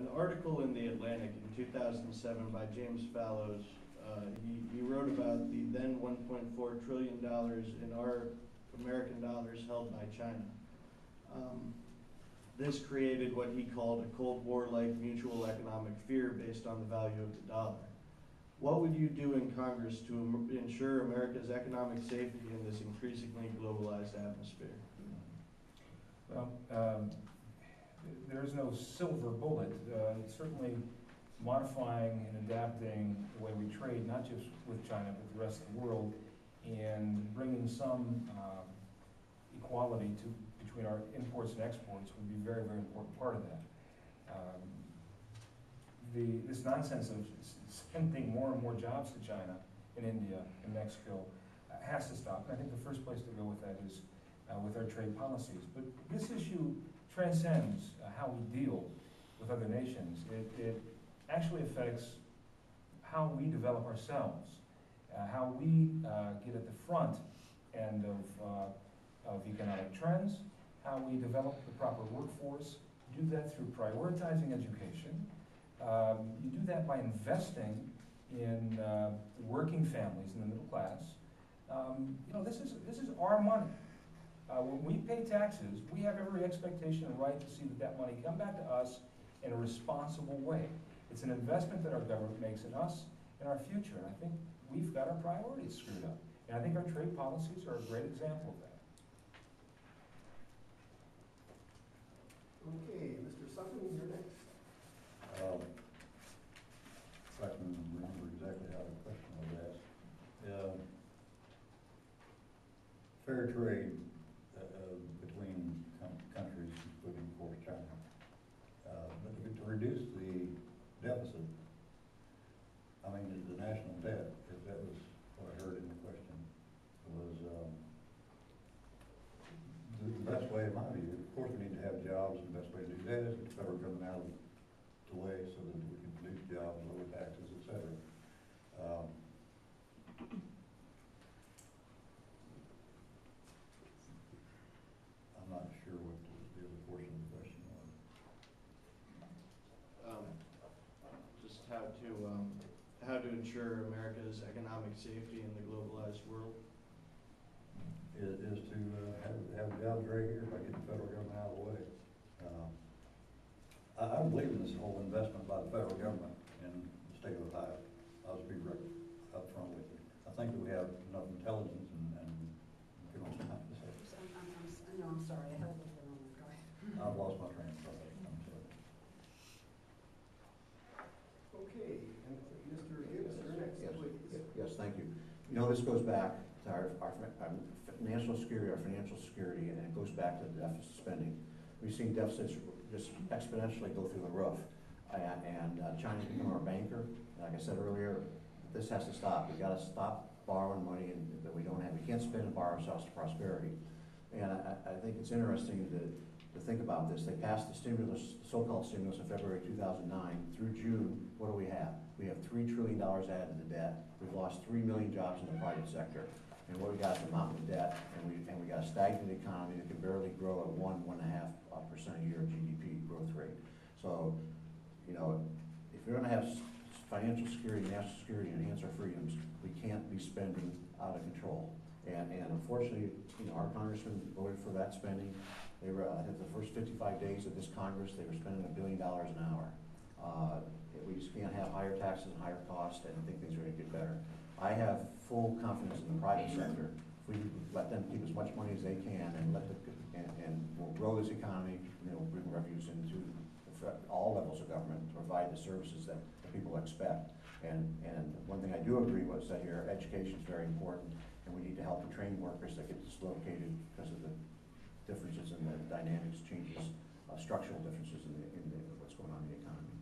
an article in The Atlantic in 2007 by James Fallows. He wrote about the then $1.4 trillion in our American dollars held by China. This created what he called a Cold War-like mutual economic fear based on the value of the dollar. What would you do in Congress to ensure America's economic safety in this increasingly globalized atmosphere? Well, there is no silver bullet. It's certainly modifying and adapting the way we trade, not just with China, but the rest of the world, and bringing some equality between our imports and exports would be a very, very important part of that. This nonsense of sending more and more jobs to China and India and Mexico has to stop. And I think the first place to go with that is with our trade policies. But this issue transcends how we deal with other nations. It actually affects how we develop ourselves, how we get at the front end of economic trends, how we develop the proper workforce, do that through prioritizing education. You do that by investing in working families in the middle class. This is our money. When we pay taxes, we have every expectation and right to see that money come back to us in a responsible way. It's an investment that our government makes in us and our future. And I think we've got our priorities screwed up. And I think our trade policies are a great example of that. Okay, Mr. Sutton, you're next. If I can remember exactly how the question was asked. Fair trade between countries, including, of course, China. But to reduce the deficit, I mean, the national debt, if that was what I heard in the question, was the best way, in my view. Of course, we need to have jobs, and the best way to do that is get the federal government out of the way so that we can produce jobs, lower taxes, etc. I'm not sure what the other portion of the question was. Just how to ensure America's economic safety in the globalized world? Is to have jobs right here by getting the federal government out of the way. I don't believe in this whole investment by the federal government in the state of Ohio. I'll just be right up front with you. I think that we have enough intelligence and get on time to say. I'm sorry, I held it for a moment. Go ahead. I've lost my train of thought. I'm sorry. Okay, and Mr. Gibbs, you're next. Yes, Please. yes, thank you. You know, this goes back to our national security, our financial security, and it goes back to the deficit spending. We've seen deficits just exponentially go through the roof. And China's become our banker. Like I said earlier, this has to stop. We've got to stop borrowing money that we don't have. We can't spend and borrow ourselves to prosperity. And I think it's interesting to think about this. They passed the stimulus, so-called stimulus, in February 2009. Through June, what do we have? We have $3 trillion added to debt. We've lost 3 million jobs in the private sector. And what we got is a mountain of debt, and we got a stagnant economy that can barely grow at 1.5% a year GDP growth rate. So, you know, if we're going to have financial security, national security, and enhance our freedoms, we can't be spending out of control. And unfortunately, you know, our congressman voted for that spending. They were, I think, the first 55 days of this Congress, they were spending $1 billion an hour. We just can't have higher taxes and higher costs, and I think things are going to get better. I have full confidence in the private sector. If we let them keep as much money as they can and we'll grow this economy, and we'll bring revenues into all levels of government to provide the services that people expect. And one thing I do agree with that here, education is very important, and we need to help the trained workers that get dislocated because of the differences in the dynamics, changes, structural differences in what's going on in the economy.